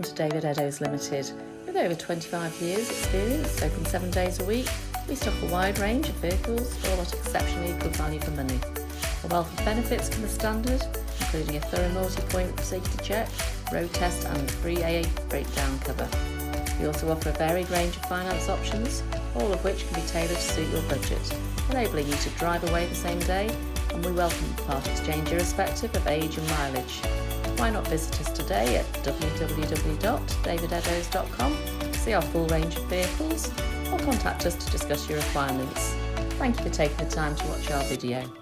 Welcome to David Eddowes Limited. With over 25 years experience, open 7 days a week, we stock a wide range of vehicles, all at exceptionally good value for money. A wealth of benefits come as standard, including a thorough multi-point safety check, road test and free AA breakdown cover. We also offer a varied range of finance options, all of which can be tailored to suit your budget, enabling you to drive away the same day, and we welcome part exchange irrespective of age and mileage. Why not visit us today at www.davideddowes.com, see our full range of vehicles, or contact us to discuss your requirements. Thank you for taking the time to watch our video.